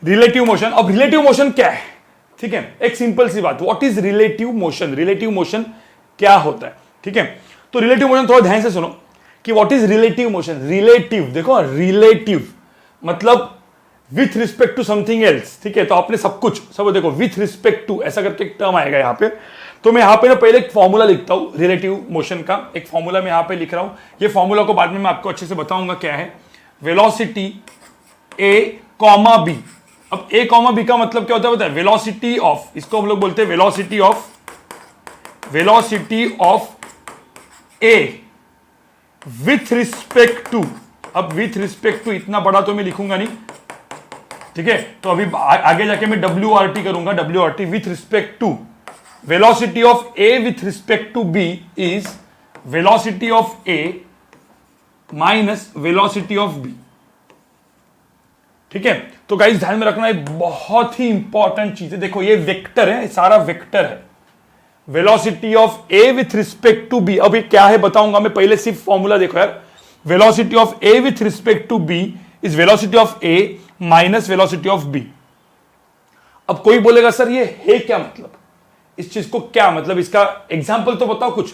Relative motion. अब relative motion क्या है, ठीक है, एक सिंपल सी बात, what is relative motion, relative motion क्या होता है, ठीक है। तो रिलेटिव मोशन थोड़ा ध्यान से सुनो कि what is relative motion. Relative, देखो रिलेटिव मतलब with respect to something else, ठीक है। तो आपने सब कुछ, सब देखो विथ रिस्पेक्ट टू ऐसा करके एक टर्म आएगा यहां पे। तो मैं यहां पे ना पहले एक फॉर्मूला लिखता हूं रिलेटिव मोशन का, एक फॉर्मूला मैं यहां पे लिख रहा हूं। ये फॉर्मूला को बाद में मैं आपको अच्छे से बताऊंगा क्या है। वेलोसिटी ए कॉमा बी। अब ए कॉमा बी का मतलब क्या होता है, वेलोसिटी ऑफ, इसको हम लोग बोलते हैं velocity of A with respect to. अब विथ रिस्पेक्ट टू इतना बड़ा तो मैं लिखूंगा नहीं, ठीक है। तो अभी आगे जाके मैं WRT करूंगा, WRT with respect to. Velocity of A with respect to B is velocity of A minus velocity of B, ठीक है। तो गाइस ध्यान में रखना, एक बहुत ही इंपॉर्टेंट चीज है। देखो ये वेक्टर है, सारा वेक्टर है। Velocity of A with respect to B, अब ये क्या है बताऊंगा मैं, पहले सिर्फ फॉर्मूला देखो यार। Velocity of A with respect to B is velocity of A minus velocity of B. अब कोई बोलेगा सर ये है क्या मतलब, इस चीज को क्या मतलब, इसका एग्जाम्पल तो बताओ कुछ।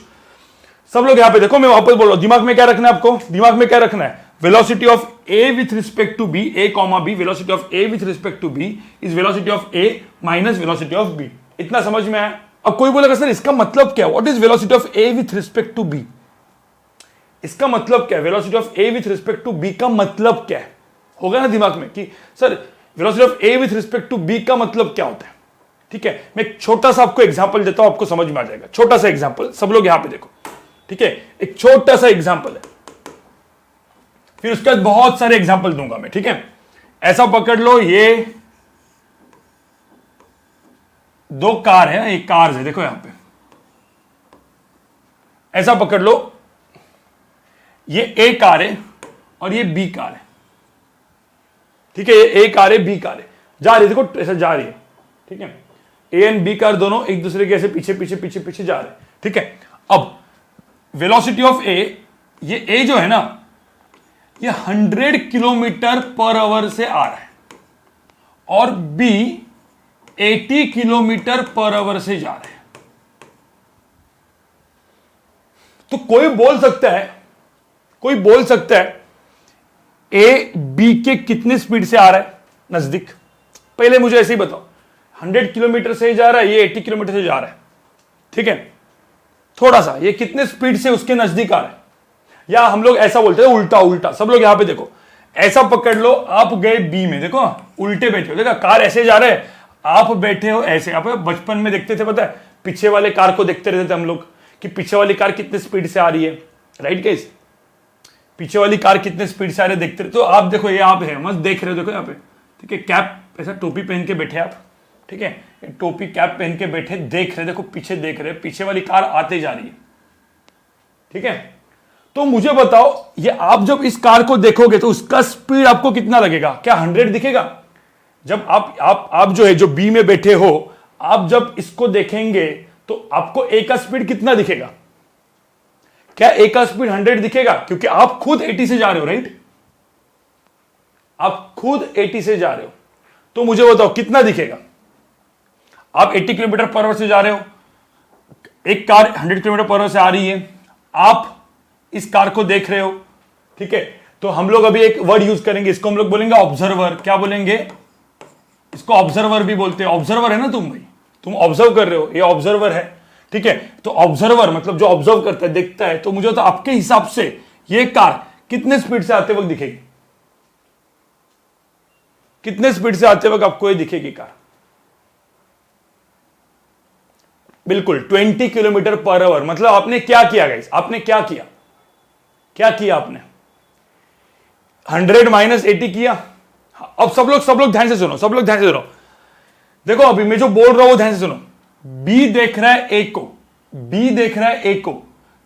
सब लोग यहां पे देखो, मैं वापस बोल रहा हूं, दिमाग में क्या रखना है आपको, दिमाग में क्या रखना है, velocity of A with respect to B, A comma B, velocity of A with respect to B is velocity of A minus velocity of B. इतना समझ में आया। अब कोई बोलेगा सर इसका मतलब क्या, what is velocity of A with respect to B, इसका मतलब क्या है, velocity of A with respect to B का मतलब क्या है। होगा ना दिमाग में कि sir velocity of A with respect to B का मतलब क्या होता है, ठीक है। मैं एक छोटा सा आपको एग्जांपल देता हूं, आपको समझ में आ जाएगा। छोटा सा एग्जांपल, सब लोग यहां पे देखो, ठीक है, एक छोटा सा एग्जांपल है, फिर उसके बाद बहुत सारे एग्जांपल दूंगा मैं, ठीक है। ऐसा पकड़ लो, ये दो कार है, एक कार है, देखो यहां पे, ऐसा पकड़ लो, ये ए कार है और ये बी कार है, ठीक है। ये ए कार है, बी कार है, जा रही है, देखो ऐसा जा रही है, ठीक है। ए एंड बी कार दोनों एक दूसरे के ऐसे पीछे पीछे पीछे पीछे जा रहे हैं, ठीक है। अब वेलोसिटी ऑफ ए, ये ए जो है ना, ये 100 किलोमीटर पर आवर से आ रहा है और बी 80 किलोमीटर पर आवर से जा रहा है। तो कोई बोल सकता है ए बी के कितने स्पीड से आ रहा है नजदीक, पहले मुझे ऐसे ही बताओ। 100 किलोमीटर से जा रहा है, ये 80 किलोमीटर से जा रहा है, ठीक है। थोड़ा सा ये कितने स्पीड से उसके नजदीक आ रहा है, या हम लोग ऐसा बोलते हैं उल्टा उल्टा। सब लोग यहां पे देखो, ऐसा पकड़ लो, आप गए बी में, देखो उल्टे बैठे हो, देखो कार ऐसे जा रहे हैं, आप बैठे हो ऐसे। आप बचपन में देखते थे, पता है, पीछे वाले कार को देखते रहते थे हम लोग कि पीछे वाली कार कितने स्पीड से आ रही है, राइट गाइस, पीछे वाली कार कितने स्पीड से आ रही है देखते रहे। तो आप देखो, ये आप है मस्त देख रहे हो, देखो यहाँ पे, ठीक है, कैप ऐसा टोपी पहन के बैठे आप, ठीक है, टोपी कैप पहन के बैठे देख रहे, देखो पीछे देख रहे, पीछे वाली कार आते जा रही है, ठीक है। तो मुझे बताओ, ये आप जब इस कार को देखोगे तो उसका स्पीड आपको कितना लगेगा, क्या 100 दिखेगा। जब आप जो है, जो बी में बैठे हो, आप जब इसको देखेंगे तो आपको ए का स्पीड कितना दिखेगा, क्या ए का स्पीड 100 दिखेगा, क्योंकि आप खुद 80 से जा रहे हो, राइट, आप खुद 80 से जा रहे हो। तो मुझे बताओ कितना दिखेगा। आप 80 किलोमीटर पर आवर से जा रहे हो, एक कार 100 किलोमीटर पर आवर से आ रही है, आप इस कार को देख रहे हो, ठीक है। तो हम लोग अभी एक वर्ड यूज करेंगे, इसको हम लोग बोलेंगे ऑब्जर्वर। क्या बोलेंगे, इसको ऑब्जर्वर भी बोलते हैं। ऑब्जर्वर है ना तुम, भाई तुम ऑब्जर्व कर रहे हो, ये ऑब्जर्वर है, ठीक है। तो ऑब्जर्वर मतलब जो ऑब्जर्व करता है, देखता है। तो मुझे तो आपके हिसाब से ये कार कितने स्पीड से आते वक्त दिखेगी, कितने स्पीड से आते वक्त आपको ये दिखेगी कार, बिल्कुल 20 किलोमीटर पर आवर। मतलब आपने क्या किया गाइस, आपने क्या किया आपने 100 माइनस 80 किया। अब सब लोग ध्यान से सुनो, देखो अभी मैं जो बोल रहा हूं ध्यान से सुनो। बी देख रहा है ए को,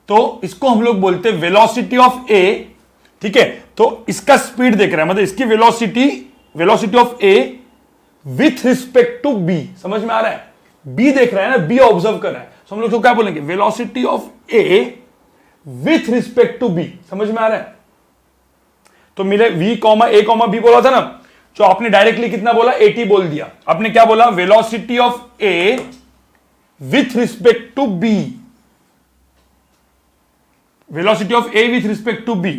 तो इसको हम लोग बोलते हैं वेलोसिटी ऑफ ए, ठीक है। तो इसका स्पीड देख रहा है, मतलब इसकी velocity of A with respect to B. समझ में आ रहा है, बी देख रहा है ना, बी ऑब्जर्व कर रहा है, तो हम लोग तो क्या बोलेंगे, velocity of A with respect to B. समझ में आ रहा है। तो मिले V comma A comma B बोला था ना, जो आपने डायरेक्टली कितना बोला 80 बोल दिया। आपने क्या बोला velocity of A with respect to B, velocity of A with respect to B,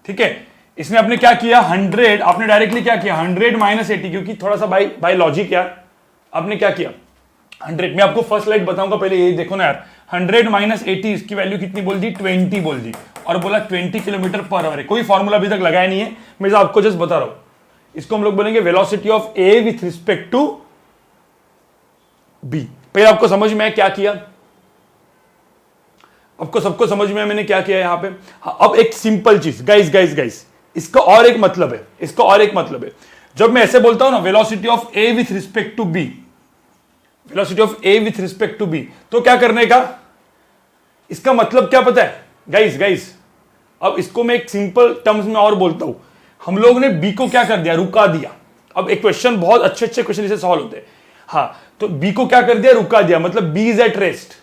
ठीक है। इसमें आपने क्या किया 100, आपने डायरेक्टली क्या किया 100 माइनस 80, क्योंकि थोड़ा सा बाय लॉजिक यार आपने क्या किया 100। मैं आपको फर्स्ट लाइट बताऊंगा, पहले ये देखो ना यार 100 माइनस 80 इसकी वैल्यू कितनी बोल दी 20 बोल दी, और बोला 20 किलोमीटर पर आवर है। कोई फॉर्मूला अभी तक लगाया नहीं है, मैं आपको जस्ट बता रहा हूं। इसको हम लोग बोलेंगे velocity of A with respect to B. पहले आपको समझ में आया क्या किया, आपको सबको समझ में आया मैंने क्या किया यहां पे। अब एक सिंपल चीज गाइस, इसका और एक मतलब है, इसका और एक मतलब है। जब मैं ऐसे बोलता हूं ना velocity of A with respect to B, velocity of A with respect to B, तो क्या करने का, इसका मतलब क्या पता है गाइस। अब इसको मैं एक सिंपल टर्म्स में और बोलता हूं, हम लोग ने बी को क्या कर दिया रुका दिया। अब एक क्वेश्चन, बहुत अच्छे क्वेश्चन इसे सॉल्व होते हैं। हाँ, तो बी को क्या कर दिया रुका दिया, मतलब B is at rest.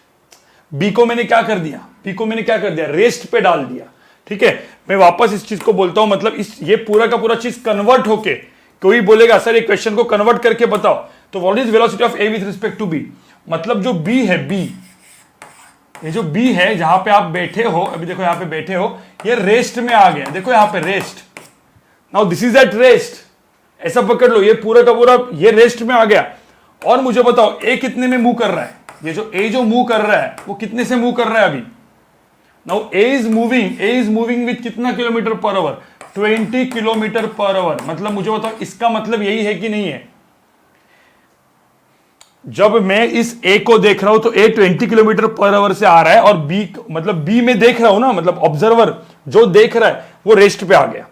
B को मैंने क्या कर दिया, बी को मैंने क्या कर दिया रेस्ट पे डाल दिया, ठीक है। मैं वापस इस चीज को बोलता हूं, मतलब ये पूरा का पूरा चीज कन्वर्ट होके, कोई बोलेगा सर ये क्वेश्चन को कन्वर्ट करके बताओ, तो what is velocity of A with respect to B, मतलब जो बी है, बी ये जो बी है जहां पे आप बैठे हो, अभी देखो यहां पे बैठे हो, ये रेस्ट में आ गया, देखो यहां पे rest, now this is at rest, ऐसा पकड़ लो, ये पूरा का पूरा ये रेस्ट में आ गया। और मुझे बताओ ए कितने में मूव कर रहा है, ये जो ए जो मूव कर रहा है वो कितने से मूव कर रहा है अभी, now A is moving with कितना kilometre per hour 20 kilometre per hour. मतलब मुझे बताओ इसका मतलब यही है कि नहीं है, जब मैं इस ए को देख रहा हूं तो ए 20 किलोमीटर पर आवर से आ रहा है, और बी मतलब बी में देख रहा हूं ना, मतलब ऑब्जर्वर जो देख रहा है वो रेस्ट पे आ गया।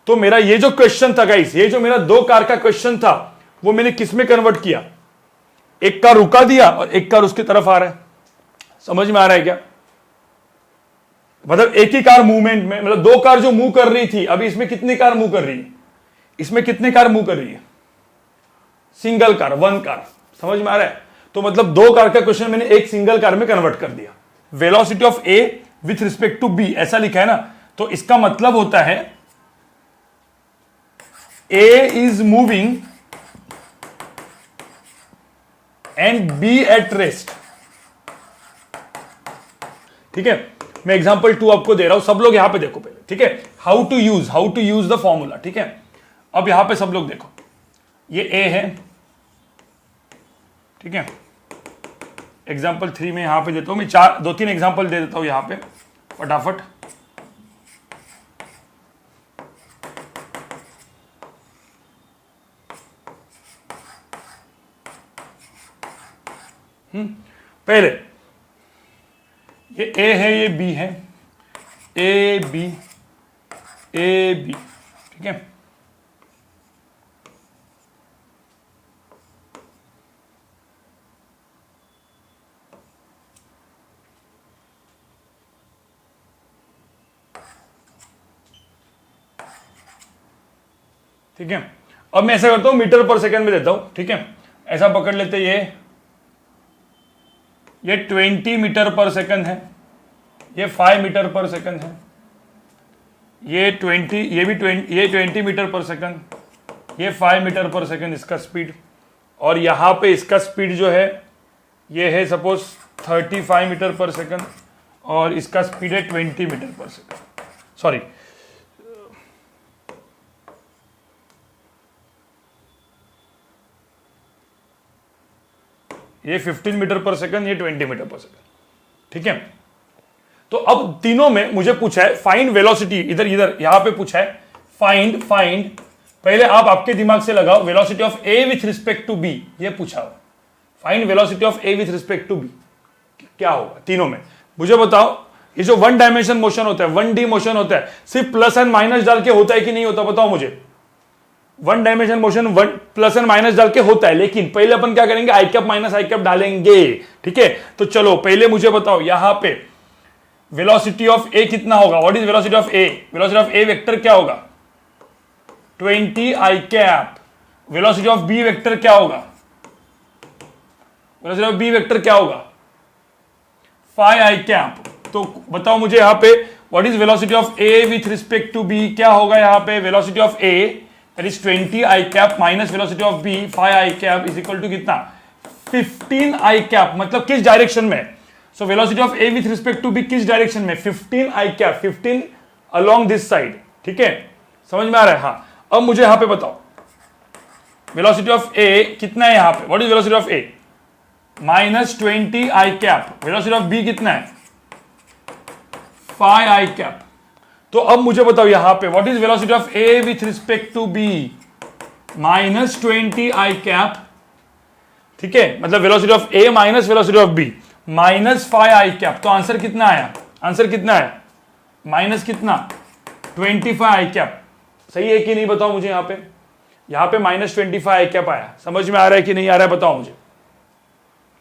तो मेरा ये जो क्वेश्चन था गाइस, ये जो मेरा 2 कार का क्वेश्चन था वो मैंने किस में कन्वर्ट किया, एक कार रुका दिया और एक कार उसकी तरफ आ रहा है। समझ में आ रहा है क्या, मतलब एक ही कार मूवमेंट में, मतलब 2 कार जो मूव कर रही थी, अभी इसमें कितनी कार मूव कर रही है, इसमें कितने कार मूव कर रही है, सिंगल कार, 1 कार। समझ में आ रहा है, तो मतलब 2 कार का क्वेश्चन मैंने एक सिंगल कार में कन्वर्ट कर दिया। Velocity of A with respect to B ऐसा लिखा है ना, तो इसका मतलब होता है A is moving and B at rest, ठीक है। मैं एग्जांपल 2 आपको दे रहा हूं, सब लोग यहां पे देखो पहले, ठीक है, how to use the formula, ठीक है। अब यहां पे सब लोग देखो, ये ए है, ठीक है। एग्जाम्पल 3 में यहां पे देता हूं मैं, 2-3 एग्जाम्पल दे देता हूं यहां पे फटाफट। पहले ये ए है, ये बी है, ए बी, ठीक है। ठीक है, अब मैं ऐसा करता हूं मीटर पर सेकंड में देता हूं, ठीक है। ऐसा पकड़ लेते, ये 20 मीटर पर सेकंड है, ये 5 मीटर पर सेकंड है, ये 20, ये भी 20, ये 20 मीटर पर सेकंड, ये 5 मीटर पर सेकंड इसका स्पीड, और यहां पे इसका स्पीड जो है ये है सपोज 35 मीटर पर सेकंड, और इसका स्पीड है 20 मीटर पर सेकंड, सॉरी ये 15 मीटर पर सेकंड, ये 20 मीटर पर सेकंड, ठीक है। तो अब तीनों में मुझे पूछा है फाइंड वेलोसिटी, इधर यहां पे पूछा है फाइंड, पहले आप आपके दिमाग से लगाओ velocity of A with respect to B, ये पूछा हो, find velocity of A with respect to B क्या होगा तीनों में। मुझे बताओ, ये जो 1 डायमेंशन मोशन होता है, 1D मोशन होता है, सिर्फ प्लस एंड माइनस डाल के होता है कि नहीं होता, बताओ मुझे। 1 dimension motion plus and minus डाल के होता है, लेकिन पहले अपन क्या करेंगे, आई कैप माइनस आई कैप डालेंगे, ठीक है। तो चलो पहले मुझे बताओ यहां पे वेलोसिटी ऑफ ए कितना होगा, what is velocity of A, velocity of A vector क्या होगा 20 I cap, velocity of B vector क्या होगा, वेलोसिटी ऑफ बी वेक्टर क्या होगा 5 आई कैप। तो बताओ मुझे यहां पे what is velocity of A with respect to B क्या होगा, यहां पे velocity of A that is 20 I cap minus velocity of B 5 I cap is equal to कितना 15 आई कैप, मतलब किस डायरेक्शन में? So velocity of A with respect to B किस direction में? 15 I cap, 15 along this side. ठीक है, समझ में आ रहा है? हाँ, अब मुझे यहां पे बताओ वेलोसिटी ऑफ ए कितना है यहां पे? What is velocity of A? Minus 20 I cap. Velocity of B कितना है? 5 आई कैप। तो अब मुझे बताओ यहां पे what is velocity of A with respect to B? Minus 20 I cap. ठीक है, मतलब velocity of A minus velocity of B minus 5 I cap. तो आंसर कितना आया? आंसर कितना है? माइनस कितना? 25 आई कैप। सही है कि नहीं बताओ मुझे। यहां पे माइनस 25 आई कैप आया। समझ में आ रहा है कि नहीं आ रहा है बताओ मुझे।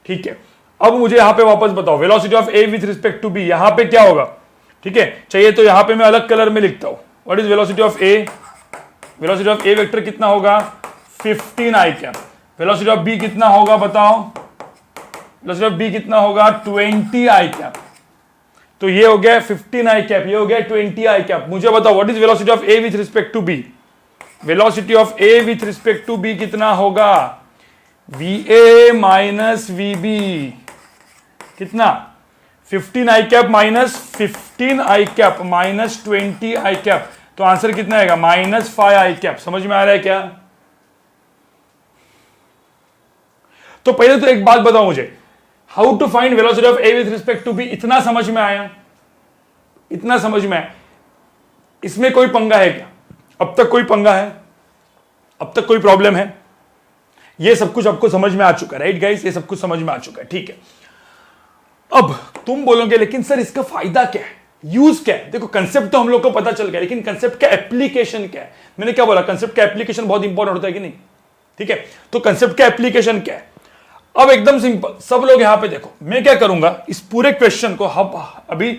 ठीक है, अब मुझे यहां पे वापस बताओ velocity of A with respect to B यहां पे क्या होगा? ठीक है, चाहिए तो यहां पे मैं अलग कलर में लिखता हूं। What is velocity of A? Velocity of A vector कितना होगा? 15 I cap. Velocity of B कितना होगा बताओ? वेलोसिटी ऑफ बी कितना होगा? 20 आई कैप। तो ये हो गया 15 आई कैप, ये हो गया 20 आई कैप। मुझे बताओ what is velocity of A with respect to B? Velocity of A with respect to B कितना होगा? VA माइनस VB कितना? 15 I cap minus 15 I cap minus 20 I cap. तो answer कितना आएगा? Minus 5 I cap. समझ में आ रहा है क्या? तो पहले तो एक बात बताओ मुझे, how to find velocity of A with respect to B. इतना समझ में आया? इतना समझ में आया? इसमें कोई पंगा है क्या? अब तक कोई पंगा है? अब तक कोई प्रॉब्लम है? ये सब कुछ आपको समझ में आ चुका है, राइट गाइस? ये सब कुछ समझ में आ चुका है। ठीक है, अब तुम बोलोगे लेकिन सर इसका फायदा क्या है, यूज क्या है? देखो कंसेप्ट तो हम लोग को पता चल गया, लेकिन कंसेप्ट का एप्लीकेशन क्या है? मैंने क्या बोला, कंसेप्ट का एप्लीकेशन बहुत इंपॉर्टेंट होता है कि नहीं? ठीक है, तो कंसेप्ट का एप्लीकेशन क्या है? अब एकदम सिंपल, सब लोग यहां पे देखो, मैं क्या करूंगा, इस पूरे क्वेश्चन को अभी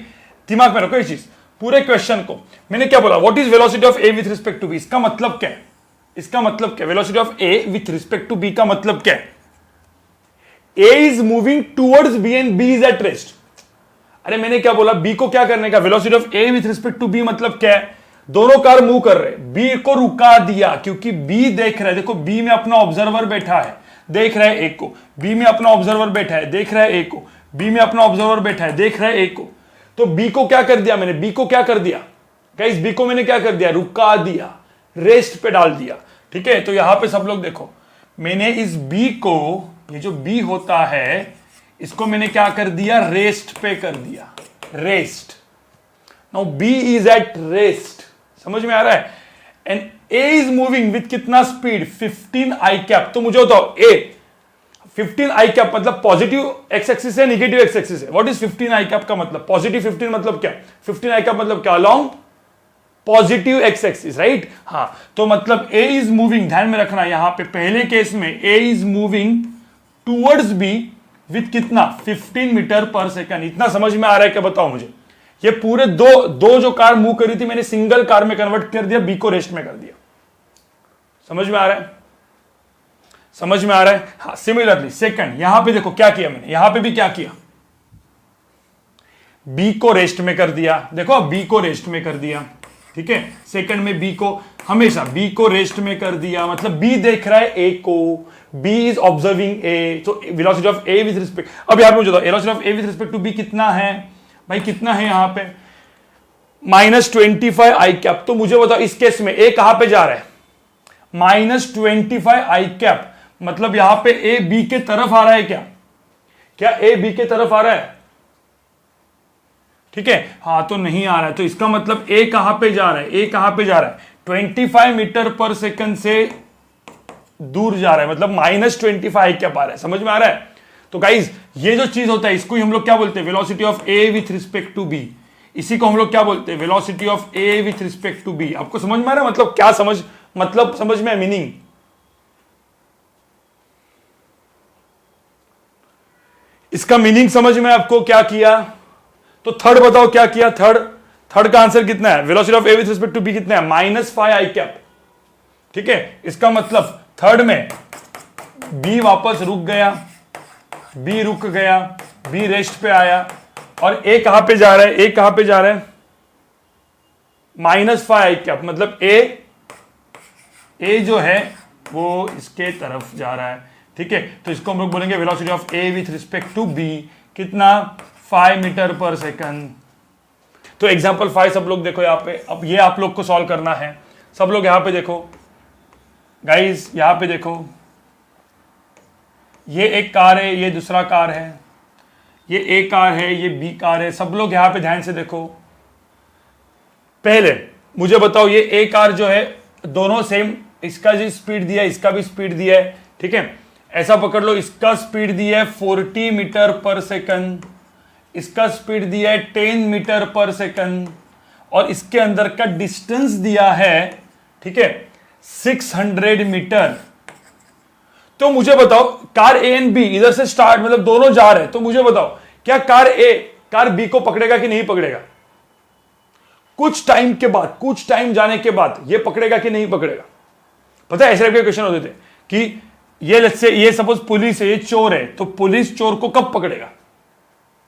दिमाग में रखो ये चीज, पूरे क्वेश्चन को मैंने क्या बोला, what is velocity of A with respect to B? इसका मतलब क्या है? इसका मतलब क्या? Velocity of A with respect to B का मतलब क्या है? A is moving towards B and B is at rest. अरे मैंने क्या बोला, बी को क्या करने का? Velocity of A with respect to B मतलब क्या है? दोनों कार मूव कर रहे, बी को रुका दिया क्योंकि बी देख रहा है, देखो बी में अपना ऑब्जर्वर बैठा है, देख रहा है ए को, बी में अपना ऑब्जर्वर बैठा है, देख रहा है ए को, बी में अपना ऑब्जर्वर बैठा है, देख रहा है ए को। तो बी को क्या कर दिया मैंने? बी को क्या कर दिया गाइस? बी को मैंने क्या कर दिया? रुका दिया, रेस्ट पे डाल दिया। ठीक है, तो यहां पे सब लोग देखो, मैंने इस बी को, ये जो बी होता है इसको मैंने क्या कर दिया? रेस्ट पे कर दिया, rest. Now B is at rest. समझ में आ रहा है? And A is moving with कितना स्पीड? 15 I cap. तो मुझे बताओ ए 15 आई कैप मतलब पॉजिटिव एक्स एक्सिस है, नेगेटिव एक्स एक्सिस है? व्हाट इज 15 आई कैप का मतलब? पॉजिटिव 15 मतलब क्या? 15 आई कैप मतलब क्या? Along positive X axis, right? हाँ, तो मतलब ए इज मूविंग, ध्यान में रखना यहां पे पहले केस में A is moving towards B with कितना? 15 मीटर पर सेकंड। इतना समझ में आ रहा है क्या बताओ मुझे? ये पूरे दो जो कार मूव करी थी मैंने सिंगल कार में कन्वर्ट कर दिया, बी को रेस्ट में कर दिया। समझ में आ रहा है? समझ में आ रहा है? हाँ, सिमिलरली सेकंड, यहां पे देखो क्या किया मैंने, यहां पे भी क्या किया, बी को रेस्ट में कर दिया। देखो बी को रेस्ट में कर दिया, ठीक है। सेकंड में बी को, हमेशा बी को रेस्ट में कर दिया, मतलब बी देख रहा है ए को, बी इज ऑब्जर्विंग ए, तो velocity of A with respect, अब यार मुझे velocity of A with respect to B कितना है भाई? कितना है यहां पे? -25 आई कैप। तो मुझे बताओ इस केस में ए कहां पे जा रहा है? -25 आई कैप, मतलब यहां पे ए बी के तरफ आ रहा है क्या? क्या ए बी के तरफ आ रहा है? ठीक है, हाँ तो नहीं आ रहा है, तो इसका मतलब ए कहां पे जा रहा है? ए कहां पे जा रहा है? 25 मीटर पर सेकंड से दूर जा रहा है, मतलब -25 आई कैप आ रहा है। समझ में आ रहा है? तो गाइज ये जो चीज होता है इसको ही हम लोग क्या बोलते हैं? Velocity of A with respect to B. इसी को हम लोग क्या बोलते हैं? Velocity of A with respect to B. आपको समझ में आ रहा है? मतलब क्या समझ, मतलब समझ में मीनिंग? इसका मीनिंग समझ में आपको क्या किया? तो थर्ड बताओ क्या किया? थर्ड का आंसर कितना है? Velocity of A with respect to B कितना है? -5 आई कैप। ठीक है, इसका मतलब थर्ड में बी वापस रुक गया, बी रुक गया, बी रेस्ट पे आया, और ए कहां पे जा रहा है? ए कहां पे जा रहा है? -5 आई कैप, मतलब ए ए जो है वो इसके तरफ जा रहा है, ठीक है। तो इसको हम लोग बोलेंगे velocity of A with respect to B कितना 5 मीटर पर सेकंड। तो एग्जांपल 5 सब लोग देखो यहाँ पे, अब ये आप लोग को सॉल्व करना है। सब लोग यहाँ पे देखो गाइस, यहाँ पे देखो, ये एक कार है, ये दूसरा कार है, ये ए कार है, ये बी कार है। सब लोग यहाँ पे ध्यान से देखो। पहले मुझे बताओ ये ए कार जो है दोनों सेम, इसका जो स्पीड दिया है इसका भी स्पीड दिया है, ठीक है। ऐसा पकड़ लो, इसका स्पीड दिया है 40 मीटर पर सेकंड, इसका स्पीड दिया है 10 मीटर पर सेकंड, और इसके अंदर का डिस्टेंस दिया है, ठीक है, 600 मीटर। तो मुझे बताओ कार ए एंड बी इधर से स्टार्ट, मतलब दोनों जा रहे हैं, तो मुझे बताओ क्या कार ए कार बी को पकड़ेगा कि नहीं पकड़ेगा? कुछ टाइम के बाद, कुछ टाइम जाने के बाद ये पकड़ेगा कि नहीं पकड़ेगा? पता है ऐसे टाइप के क्वेश्चन होते थे कि ये लेट्स से ये सपोज पुलिस है, ये चोर है, तो पुलिस चोर को कब पकड़ेगा?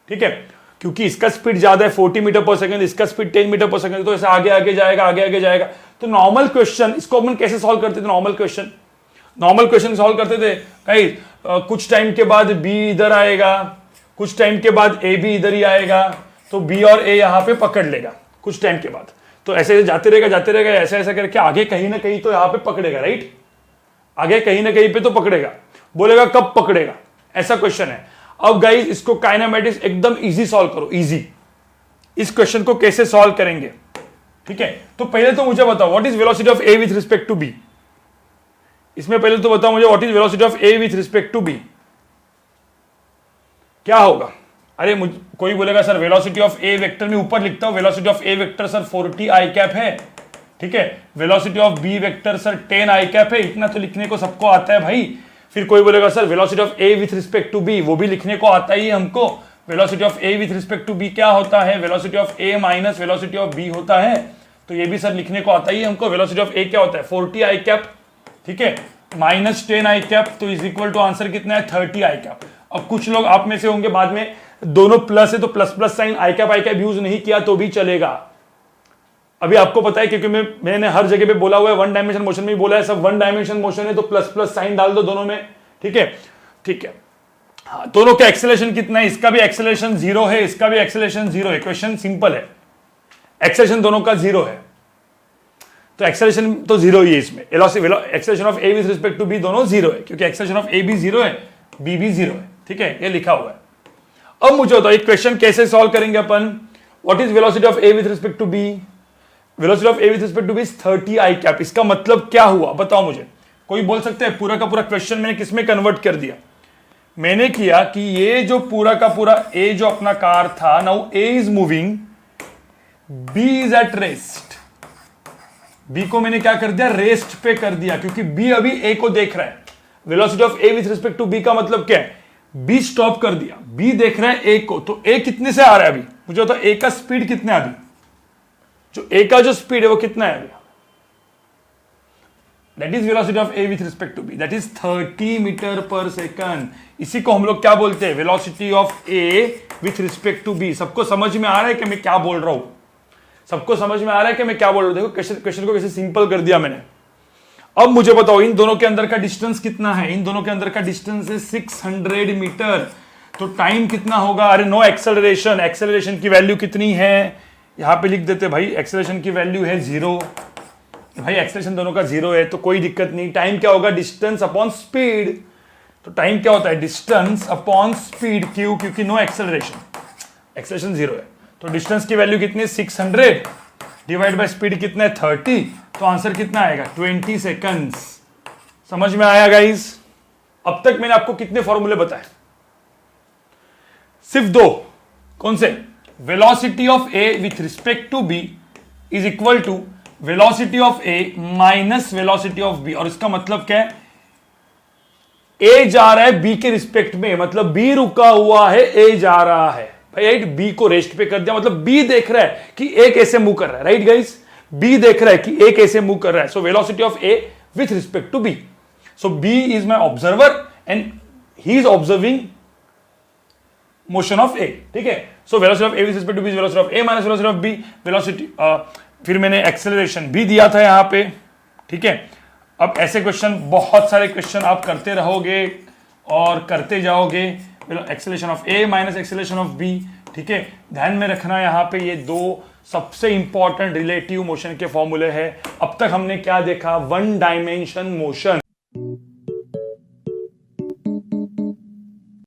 ठीक है, क्योंकि इसका स्पीड ज्यादा है 40 मीटर पर सेकंड, इसका स्पीड 10 मीटर पर सेकंड, तो ऐसे आगे आगे जाएगा, आगे आगे जाएगा। तो नॉर्मल क्वेश्चन इसको अपन कैसे सॉल्व करते थे? नॉर्मल क्वेश्चन सॉल्व करते थे भाई, कुछ टाइम के बाद बी इधर आएगा, कुछ टाइम के बाद ए भी इधर ही आएगा, तो बी और ए यहां पे पकड़ लेगा कुछ टाइम के बाद। तो ऐसे जाते रहेगा, ऐसे ऐसे करके आगे कहीं ना कहीं तो यहां पे पकड़ेगा, राइट? आगे कहीं ना कहीं पे तो पकड़ेगा। बोलेगा कब पकड़ेगा, ऐसा क्वेश्चन है। अब गाइस इसको काइनेमेटिक्स एकदम इजी सॉल्व करो, इजी। इस क्वेश्चन को कैसे सॉल्व करेंगे, ठीक है? तो पहले तो मुझे बताओ what is velocity of A with respect to B. इसमें पहले तो बताओ मुझे what is velocity of A with respect to B, क्या होगा? अरे कोई बोलेगा sir velocity of A vector में ऊपर लिखता हूं, velocity of A vector sir 40 I cap है, ठीक है। Velocity of B vector sir 10 I cap है, इतना तो लिखने को सबको आता है भाई। फिर कोई बोलेगा sir velocity of A with respect to B, वो भी लिखने को आता ही है हमको। Velocity of A with respect to B क्या होता है? Velocity of A minus velocity of B होता है, तो ये भी सर लिखने को आता ही है हमको। वेलोसिटी ऑफ ए क्या होता है? 40 आई कैप, ठीक है, माइनस 10 आई कैप, तो इज इक्वल टू आंसर कितना है? 30 आई कैप। अब कुछ लोग आप में से होंगे बाद में दोनों प्लस है तो प्लस प्लस साइन आई कैप यूज नहीं किया तो भी चलेगा। अभी आपको पता है क्योंकि मैंने हर जगह पे बोला हुआ है, वन डायमेंशन मोशन में बोला है, सब वन डायमेंशन मोशन है तो प्लस प्लस साइन डाल दो दोनों में, ठीक है, ठीक है। हाँ, दोनों का एक्सेलरेशन कितना है? इसका भी एक्सेलरेशन 0 है, इसका भी एक्सेलरेशन 0 है। क्वेश्चन सिंपल है, एक्सेलरेशन दोनों का 0 है, तो एक्सेलरेशन तो 0 ही है इसमें। Acceleration of A with respect to B दोनों 0 है, क्योंकि एक्सेलरेशन ऑफ ए भी 0 है, बी भी 0 है, ठीक है, ये लिखा हुआ है। अब मुझे बताओ एक क्वेश्चन कैसे सॉल्व करेंगे अपन। What is velocity of A with respect to B? Velocity of A with respect to B 30 I cap. इसका मतलब क्या हुआ बताओ मुझे। कोई बोल सकते हैं पूरा का पूरा क्वेश्चन मैंने किसमें कन्वर्ट कर दिया? मैंने किया कि ये जो पूरा का पूरा ए जो अपना कार था, now A is moving, B is at rest. B को मैंने क्या कर दिया? रेस्ट पे कर दिया, क्योंकि बी अभी ए को देख रहा है। Velocity of A with respect to B का मतलब क्या है? बी स्टॉप कर दिया, बी देख रहा है ए को, तो ए कितने से आ रहा है अभी? मुझे बताओ ए का स्पीड कितना है अभी? जो ए का जो स्पीड है वो कितना है अभी? That is velocity of A with respect to B, that is 30 metre per second. इसी को हम लोग क्या बोलते हैं? Velocity of A with respect to B. सबको समझ में आ रहा है कि मैं क्या बोल रहा हूं? सबको समझ में आ रहा है कि मैं क्या बोल रहा हूं? देखो क्वेश्चन को कैसे सिंपल कर दिया मैंने। अब मुझे बताओ इन दोनों के अंदर का डिस्टेंस कितना है? इन दोनों के अंदर का डिस्टेंस है 600 मीटर। तो टाइम कितना होगा? अरे नो एक्सेलरेशन, एक्सेलरेशन की वैल्यू कितनी है? यहां पे लिख देते भाई, एक्सेलरेशन की वैल्यू है 0। भाई एक्सेलरेशन दोनों का 0 है तो कोई दिक्कत नहीं। टाइम क्या होगा? Distance upon speed. तो टाइम क्या होता है? Distance upon speed. क्यों? क्योंकि नो एक्सेलरेशन, एक्सेलरेशन 0 है। तो डिस्टेंस की वैल्यू कितनी है? 600 डिवाइड बाय स्पीड कितना है? 30। तो आंसर कितना आएगा? 20 सेकंड्स। समझ में आया गाइस? अब तक मैंने आपको कितने फॉर्मूले बताए? सिर्फ 2। कौन से? Velocity of A with respect to B is equal to velocity of A minus velocity of B. और इसका मतलब क्या है? ए जा रहा है बी के रिस्पेक्ट में, मतलब बी रुका हुआ है, ए जा रहा है। भाई बी को रेस्ट पे कर दिया, मतलब बी देख रहा है कि ए कैसे मूव कर रहा है, राइट गाइस? बी देख रहा है कि ए कैसे मूव कर रहा है। So velocity of A with respect to B. So B is my observer and he is observing motion of A, ठीक है? So velocity of A with respect to B is velocity of A minus velocity of B. Velocity फिर मैंने acceleration भी दिया था यहां पे, ठीक है? अब ऐसे क्वेश्चन, बहुत सारे क्वेश्चन आप करते रहोगे और करते जाओगे। Acceleration of A minus acceleration of B, ठीक है। ध्यान में रखना यहां पे ये दो सबसे इंपॉर्टेंट रिलेटिव मोशन के फॉर्मूले हैं। अब तक हमने क्या देखा, वन डायमेंशन मोशन,